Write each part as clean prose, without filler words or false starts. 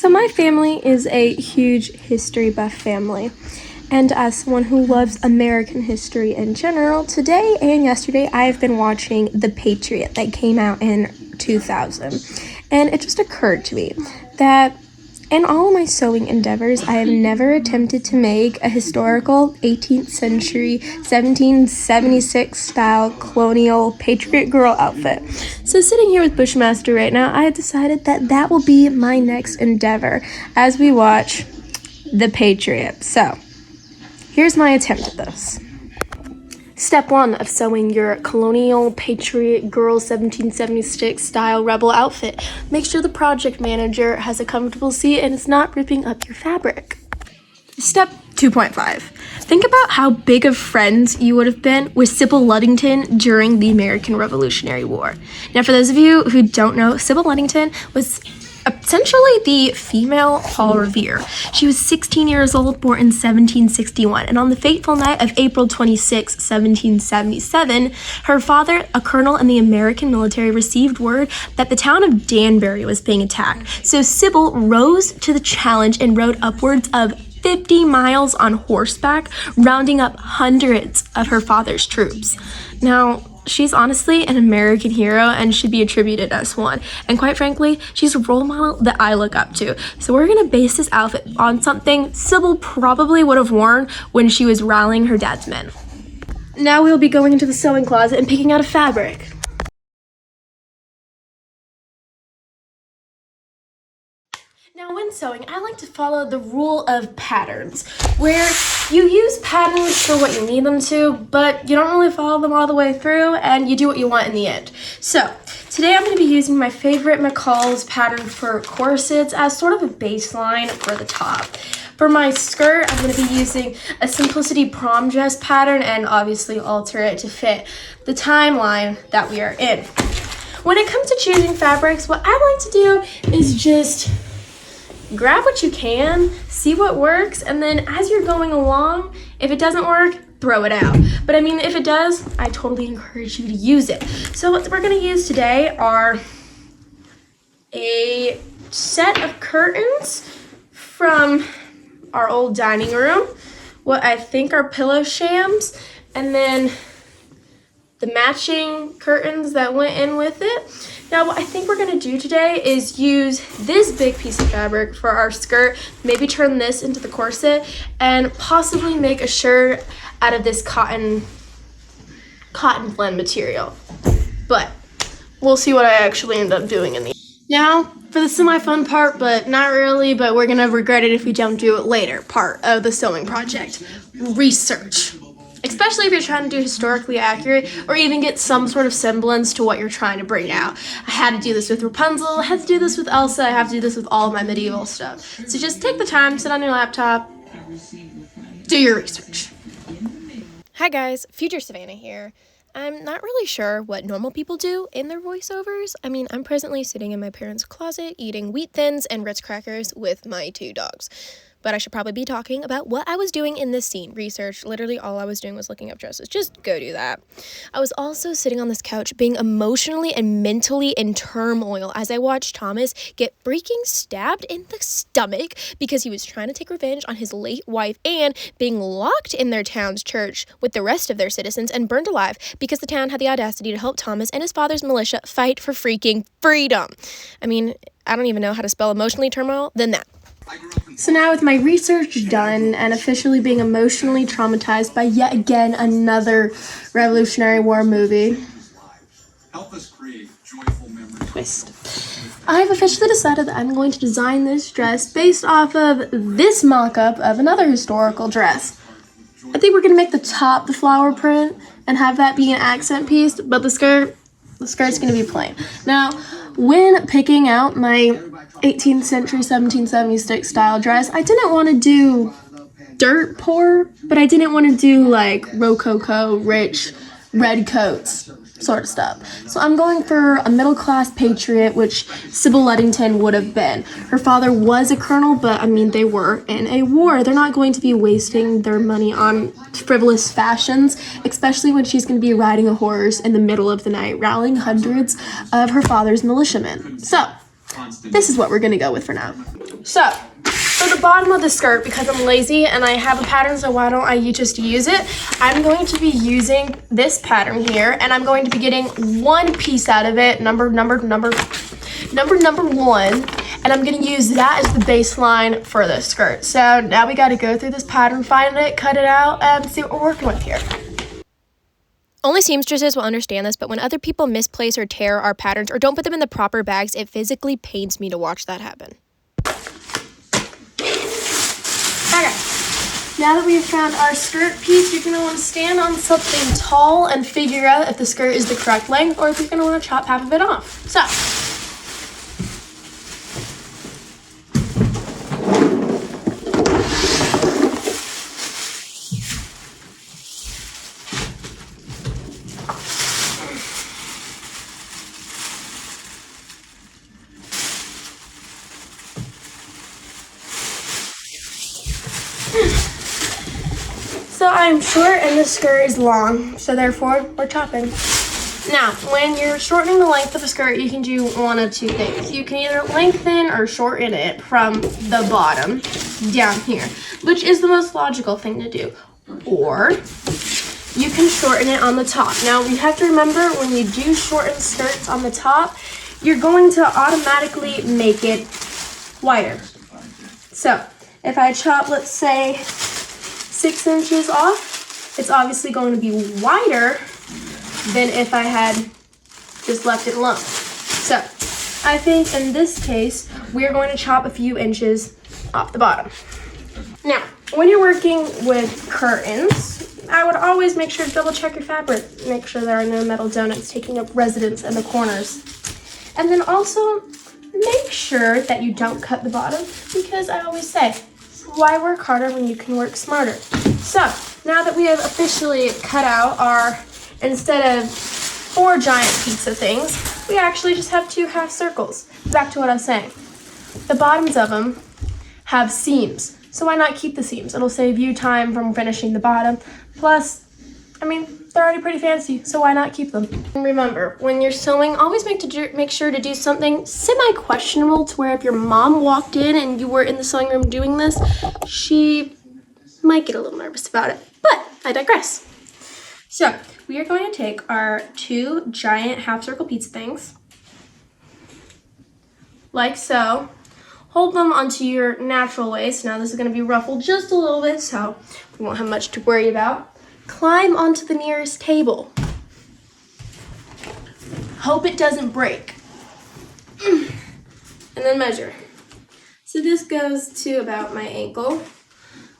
So my family is a huge history buff family, and as someone who loves American history in general, today and yesterday I have been watching The Patriot that came out in 2000, and it just occurred to me that in all of my sewing endeavors, I have never attempted to make a historical 18th century, 1776 style colonial patriot girl outfit. So sitting here with Bushmaster right now, I have decided that that will be my next endeavor as we watch The Patriot. So here's my attempt at this. Step 1 of sewing your colonial patriot girl 1776 style rebel outfit. Make sure the project manager has a comfortable seat and it's not ripping up your fabric. Step 2.5. Think about how big of friends you would have been with Sybil Ludington during the American Revolutionary War. Now, for those of you who don't know, Sybil Ludington was essentially the female Paul Revere. She was 16 years old, born in 1761, and on the fateful night of April 26, 1777, her father, a colonel in the American military, received word that the town of Danbury was being attacked. So Sybil rose to the challenge and rode upwards of 50 miles on horseback, rounding up hundreds of her father's troops. Now, she's honestly an American hero and should be attributed as one. And quite frankly, she's a role model that I look up to. So we're gonna base this outfit on something Sybil probably would have worn when she was rallying her dad's men. Now we'll be going into the sewing closet and picking out a fabric. Now, when sewing, I like to follow the rule of patterns, where you use patterns for what you need them to, but you don't really follow them all the way through, and you do what you want in the end. So, today I'm going to be using my favorite McCall's pattern for corsets as sort of a baseline for the top. For my skirt, I'm going to be using a Simplicity prom dress pattern and obviously alter it to fit the timeline that we are in. When it comes to choosing fabrics, what I like to do is just grab what you can, see what works, and then as you're going along, if it doesn't work, throw it out. But I mean, if it does, I totally encourage you to use it. So what we're gonna use today are a set of curtains from our old dining room, what I think are pillow shams, and then the matching curtains that went in with it. Now, what I think we're gonna do today is use this big piece of fabric for our skirt, maybe turn this into the corset, and possibly make a shirt out of this cotton blend material. But we'll see what I actually end up doing in the end. Now, for the semi-fun part, but not really, but we're gonna regret it if we don't do it later, part of the sewing project, research. Especially if you're trying to do historically accurate or even get some sort of semblance to what you're trying to bring out. I had to do this with Rapunzel, I had to do this with Elsa, I have to do this with all of my medieval stuff. So just take the time, sit on your laptop, do your research. Hi guys, Future Savannah here. I'm not really sure what normal people do in their voiceovers. I mean, I'm presently sitting in my parents' closet eating Wheat Thins and Ritz crackers with my 2 dogs. But I should probably be talking about what I was doing in this scene. Research, literally all I was doing was looking up dresses. Just go do that. I was also sitting on this couch being emotionally and mentally in turmoil as I watched Thomas get freaking stabbed in the stomach because he was trying to take revenge on his late wife and being locked in their town's church with the rest of their citizens and burned alive because the town had the audacity to help Thomas and his father's militia fight for freaking freedom. I mean, I don't even know how to spell emotionally turmoil than that. So now with my research done and officially being emotionally traumatized by yet again another Revolutionary War movie, twist, I've officially decided that I'm going to design this dress based off of this mock-up of another historical dress. I think we're going to make the top the flower print and have that be an accent piece, but the skirt's going to be plain. Now, when picking out my 18th century 1776 style dress, I didn't want to do dirt poor, but I didn't want to do like rococo, rich, red coats sort of stuff. So I'm going for a middle-class patriot, which Sybil Ludington would have been. Her father was a colonel, but I mean, they were in a war. They're not going to be wasting their money on frivolous fashions, especially when she's going to be riding a horse in the middle of the night, rallying hundreds of her father's militiamen. So this is what we're going to go with for now. So, for the bottom of the skirt, because I'm lazy and I have a pattern, so why don't I just use it? I'm going to be using this pattern here, and I'm going to be getting one piece out of it, number one, and I'm gonna use that as the baseline for the skirt. So now we gotta go through this pattern, find it, cut it out, and see what we're working with here. Only seamstresses will understand this, but when other people misplace or tear our patterns or don't put them in the proper bags, it physically pains me to watch that happen. Okay, now that we've found our skirt piece, you're going to want to stand on something tall and figure out if the skirt is the correct length or if you're going to want to chop half of it off. So, I'm short and the skirt is long, so therefore we're chopping. Now, when you're shortening the length of a skirt, you can do one of two things. You can either lengthen or shorten it from the bottom down here, which is the most logical thing to do. Or you can shorten it on the top. Now, you have to remember when you do shorten skirts on the top, you're going to automatically make it wider. So, if I chop, let's say, 6 inches off, it's obviously going to be wider than if I had just left it alone. So I think in this case, we're going to chop a few inches off the bottom. Now, when you're working with curtains, I would always make sure to double check your fabric. Make sure there are no metal donuts taking up residence in the corners. And then also make sure that you don't cut the bottom, because I always say, why work harder when you can work smarter? So, now that we have officially cut out our, instead of 4 giant pizza things, we actually just have 2 half circles. Back to what I was saying. The bottoms of them have seams, so why not keep the seams? It'll save you time from finishing the bottom. Plus, I mean, they're already pretty fancy, so why not keep them? And remember, when you're sewing, always make sure to do something semi-questionable to where if your mom walked in and you were in the sewing room doing this, she might get a little nervous about it. But I digress. So we are going to take our 2 giant half circle pizza things, like so. Hold them onto your natural waist. Now this is going to be ruffled just a little bit, so we won't have much to worry about. Climb onto the nearest table. Hope it doesn't break. And then measure. So this goes to about my ankle,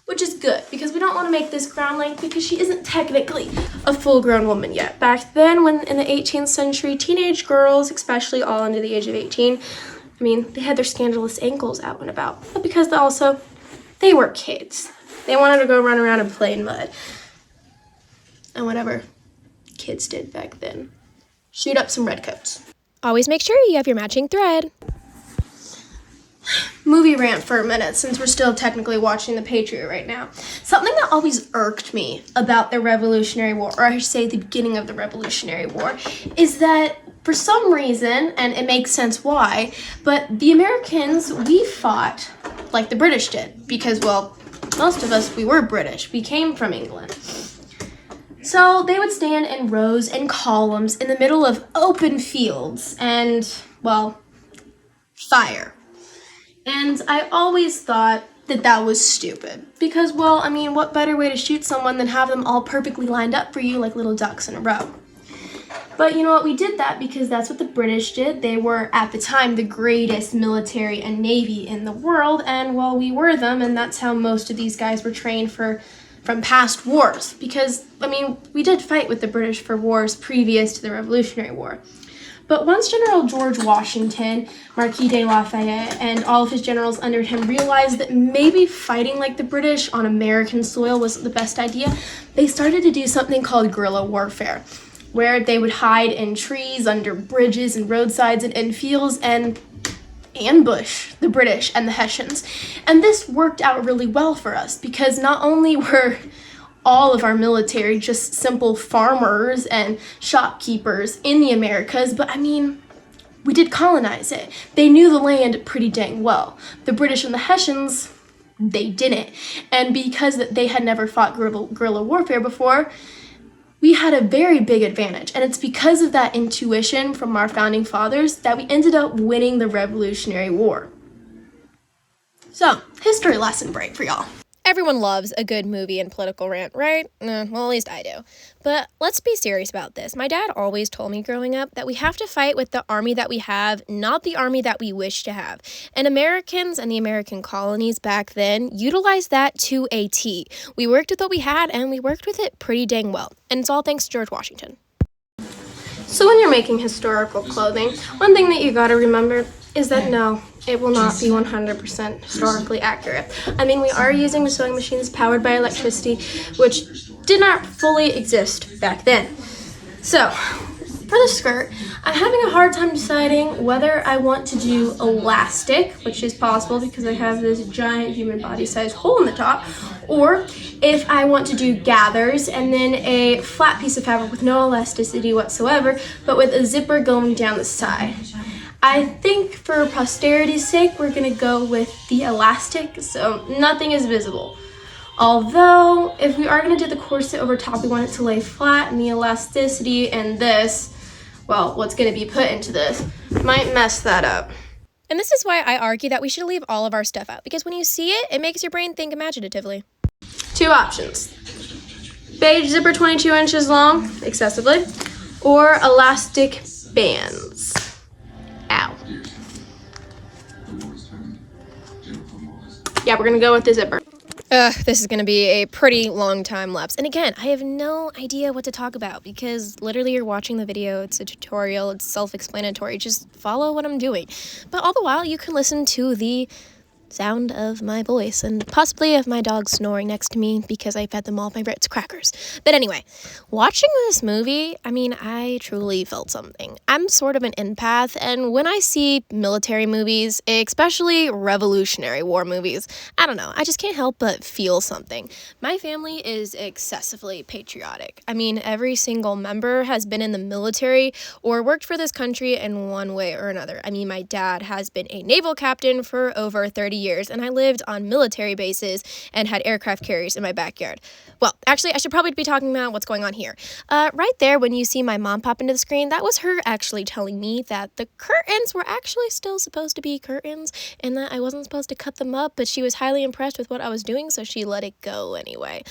which is good because we don't want to make this ground length because she isn't technically a full-grown woman yet. Back then, when in the 18th century, teenage girls, especially all under the age of 18, I mean, they had their scandalous ankles out and about. But because they were kids. They wanted to go run around and play in mud. And whatever kids did back then. Shoot up some redcoats. Always make sure you have your matching thread. Movie rant for a minute, since we're still technically watching The Patriot right now. Something that always irked me about the Revolutionary War, or I should say the beginning of the Revolutionary War, is that for some reason, and it makes sense why, but the Americans, we fought like the British did. Because, well, most of us, we were British. We came from England. So they would stand in rows and columns in the middle of open fields and, well, fire. And I always thought that that was stupid. Because, well, I mean, what better way to shoot someone than have them all perfectly lined up for you like little ducks in a row? But you know what? We did that because that's what the British did. They were, at the time, the greatest military and navy in the world. And, well, we were them, and that's how most of these guys were trained from past wars. Because, I mean, we did fight with the British for wars previous to the Revolutionary War. But once General George Washington, Marquis de Lafayette, and all of his generals under him realized that maybe fighting like the British on American soil wasn't the best idea, they started to do something called guerrilla warfare, where they would hide in trees, under bridges and roadsides and in fields and ambush the British and the Hessians. And this worked out really well for us because not only were all of our military just simple farmers and shopkeepers in the Americas, but I mean, we did colonize it. They knew the land pretty dang well. The British and the Hessians, they didn't. And because they had never fought guerrilla warfare before, we had a very big advantage. And it's because of that intuition from our founding fathers that we ended up winning the Revolutionary War. So, history lesson break for y'all. Everyone loves a good movie and political rant, right? Well, at least I do. But let's be serious about this. My dad always told me growing up that we have to fight with the army that we have, not the army that we wish to have. And Americans and the American colonies back then utilized that to a T. We worked with what we had, and we worked with it pretty dang well. And it's all thanks to George Washington. So when you're making historical clothing, one thing that you gotta remember is that no, it will not be 100% historically accurate. I mean, we are using sewing machines powered by electricity, which did not fully exist back then. So, for the skirt, I'm having a hard time deciding whether I want to do elastic, which is possible because I have this giant human body size hole in the top, or if I want to do gathers and then a flat piece of fabric with no elasticity whatsoever, but with a zipper going down the side. I think for posterity's sake, we're gonna go with the elastic, so nothing is visible. Although, if we are gonna do the corset over top, we want it to lay flat, and the elasticity and this, well, what's gonna be put into this, might mess that up. And this is why I argue that we should leave all of our stuff out, because when you see it, it makes your brain think imaginatively. Two options. Beige zipper 22 inches long, excessively, or elastic bands. Ow. Yeah, we're gonna go with the zipper. This is going to be a pretty long time lapse. And again, I have no idea what to talk about because literally you're watching the video. It's a tutorial. It's self-explanatory. Just follow what I'm doing. But all the while, you can listen to the sound of my voice and possibly of my dog snoring next to me because I fed them all my Ritz crackers. But anyway, watching this movie, I mean, I truly felt something. I'm sort of an empath, and when I see military movies, especially Revolutionary War movies, I don't know, I just can't help but feel something. My family is excessively patriotic. I mean, every single member has been in the military or worked for this country in one way or another. I mean, my dad has been a naval captain for over 30 years, and I lived on military bases and had aircraft carriers in my backyard. Well, actually, I should probably be talking about what's going on here. Right there, when you see my mom pop into the screen, that was her actually telling me that the curtains were actually still supposed to be curtains and that I wasn't supposed to cut them up, but she was highly impressed with what I was doing, so she let it go anyway.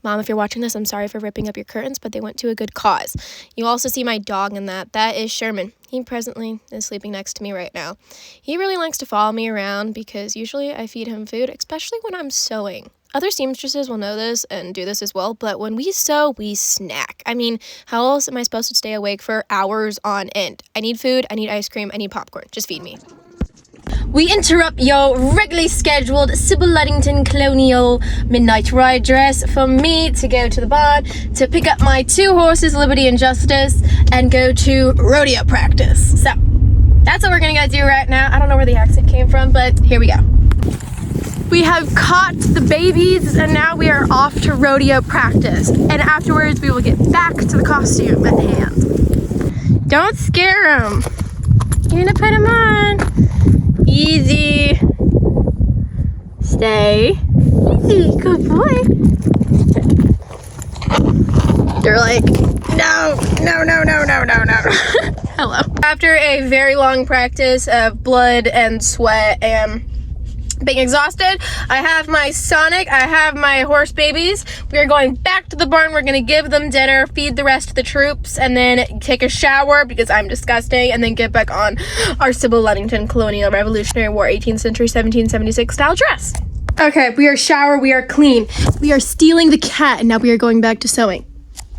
Mom, if you're watching this, I'm sorry for ripping up your curtains, but they went to a good cause. You also see my dog in that. That is Sherman. He presently is sleeping next to me right now. He really likes to follow me around because usually I feed him food, especially when I'm sewing. Other seamstresses will know this and do this as well, but when we sew, we snack. I mean, how else am I supposed to stay awake for hours on end? I need food, I need ice cream, I need popcorn. Just feed me. We interrupt your regularly scheduled Sybil Ludington colonial midnight ride dress for me to go to the barn to pick up my 2 horses, Liberty and Justice, and go to rodeo practice. So, that's what we're gonna go do right now. I don't know where the accent came from, but here we go. We have caught the babies, and now we are off to rodeo practice. And afterwards, we will get back to the costume at hand. Don't scare them. You're gonna put them on. Easy. Stay. Easy. Good boy. They're like, no. Hello. After a very long practice of blood and sweat and being exhausted, I have my Sonic, I have my horse babies. We are going back to the barn. We're gonna give them dinner, feed the rest of the troops, and then take a shower because I'm disgusting, and then get back on our Sybil Ludington Colonial Revolutionary War 18th century 1776 style dress. Okay, we are shower, we are clean. We are stealing the cat, and now we are going back to sewing.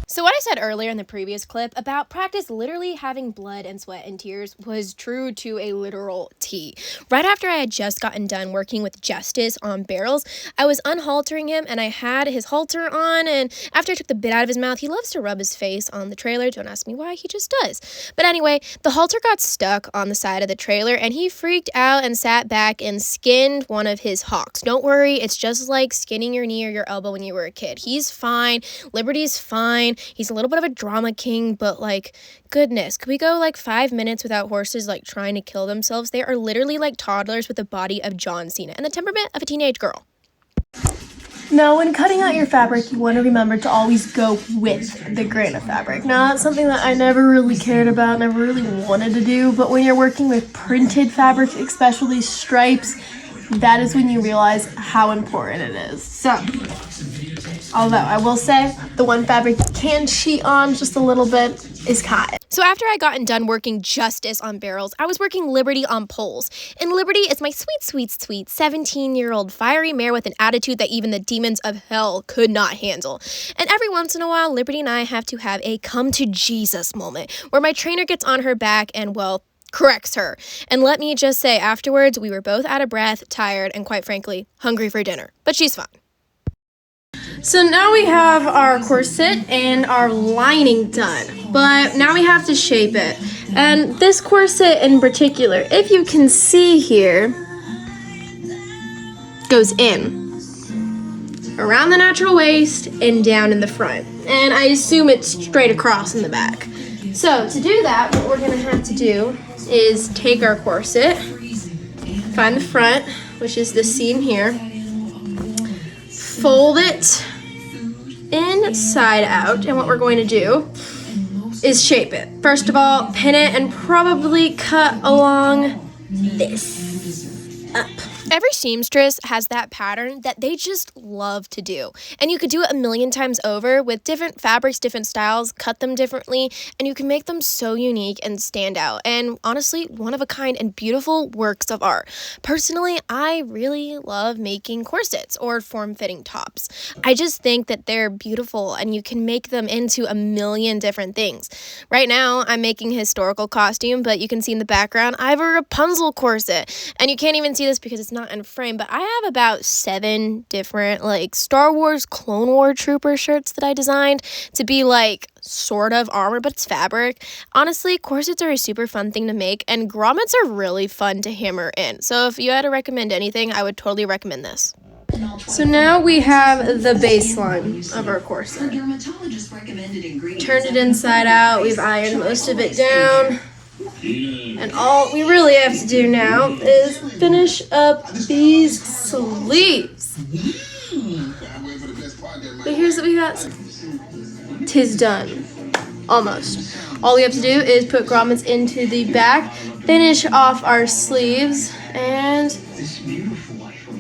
So what I said earlier in the previous clip about practice literally having blood and sweat and tears was true to a literal T. Right after I had just gotten done working with Justice on barrels, I was unhaltering him and I had his halter on, and after I took the bit out of his mouth, he loves to rub his face on the trailer. Don't ask me why, he just does. But anyway, the halter got stuck on the side of the trailer and he freaked out and sat back and skinned one of his hocks. Don't worry, it's just like skinning your knee or your elbow when you were a kid. He's fine. Liberty's fine. He's a little bit of a drama king, but like, goodness, could we go like 5 minutes without horses like trying to kill themselves? They are literally like toddlers with the body of John Cena and the temperament of a teenage girl. Now, when cutting out your fabric, you want to remember to always go with the grain of fabric. Now, that's something that I never really cared about, never really wanted to do, but when you're working with printed fabric, especially stripes, that is when you realize how important it is. So, although I will say, the one fabric you can cheat on just a little bit is cotton. So after I gotten done working Justice on barrels, I was working Liberty on poles. And Liberty is my sweet, sweet, sweet 17-year-old fiery mare with an attitude that even the demons of hell could not handle. And every once in a while, Liberty and I have to have a come to Jesus moment where my trainer gets on her back and, well, corrects her. And let me just say, afterwards, we were both out of breath, tired, and quite frankly, hungry for dinner. But she's fine. So now we have our corset and our lining done, but now we have to shape it. And this corset in particular, if you can see here, goes in around the natural waist and down in the front. And I assume it's straight across in the back. So to do that, what we're gonna have to do is take our corset, find the front, which is this seam here, fold it inside out, and what we're going to do is shape it. First of all, pin it and probably cut along this up. Every seamstress has that pattern that they just love to do. And you could do it a million times over with different fabrics, different styles, cut them differently, and you can make them so unique and stand out. And honestly, one of a kind and beautiful works of art. Personally, I really love making corsets or form-fitting tops. I just think that they're beautiful and you can make them into a million different things. Right now, I'm making a historical costume, but you can see in the background, I have a Rapunzel corset. And you can't even see this because it's not in frame, but I have about 7 different like Star Wars Clone War Trooper shirts that I designed to be like sort of armor, but it's fabric. Honestly, corsets are a super fun thing to make, and grommets are really fun to hammer in. So if you had to recommend anything, I would totally recommend this. So now we have the baseline of our corset. Turned it inside out, we've ironed most of it down. And all we really have to do now is finish up these sleeves. But here's what we got. 'Tis done. Almost. All we have to do is put grommets into the back, finish off our sleeves, and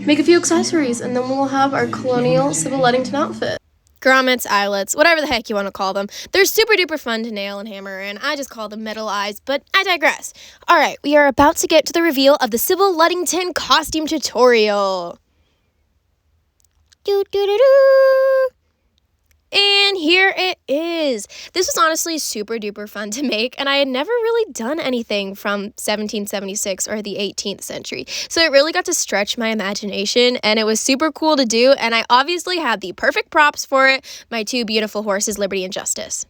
make a few accessories, and then we'll have our colonial Sybil Ludington outfit. Grommets, eyelets, whatever the heck you want to call them. They're super duper fun to nail and hammer, and I just call them metal eyes, but I digress. All right, we are about to get to the reveal of the Sybil Ludington costume tutorial. Doo-doo-doo-doo. And here it is. This was honestly super duper fun to make, and I had never really done anything from 1776 or the 18th century. So it really got to stretch my imagination, and it was super cool to do, and I obviously had the perfect props for it, my 2 beautiful horses, Liberty and Justice.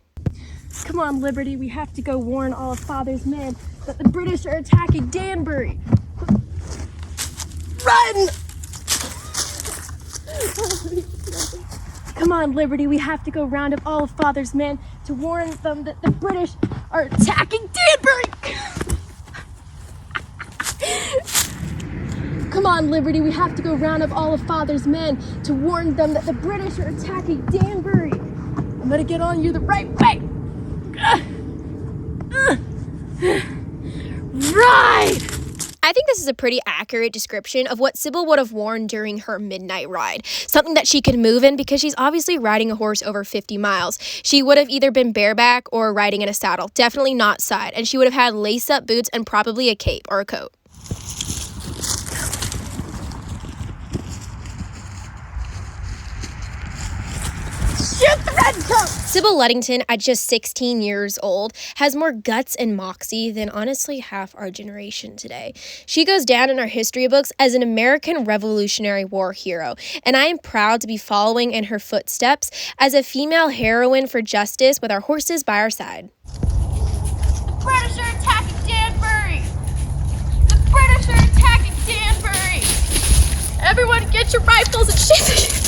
Come on, Liberty, we have to go warn all of Father's men that the British are attacking Danbury. Run! Come on, Liberty, we have to go round up all of Father's men to warn them that the British are attacking Danbury! Come on, Liberty, we have to go round up all of Father's men to warn them that the British are attacking Danbury. I'm gonna get on you the right way. Ride! I think this is a pretty accurate description of what Sybil would have worn during her midnight ride. Something that she could move in because she's obviously riding a horse over 50 miles. She would have either been bareback or riding in a saddle, definitely not side, and she would have had lace-up boots and probably a cape or a coat. Shoot the redcoat! Sybil Ludington, at just 16 years old, has more guts and moxie than honestly half our generation today. She goes down in our history books as an American Revolutionary War hero, and I am proud to be following in her footsteps as a female heroine for justice with our horses by our side. The British are attacking Danbury! The British are attacking Danbury! Everyone get your rifles and shoot!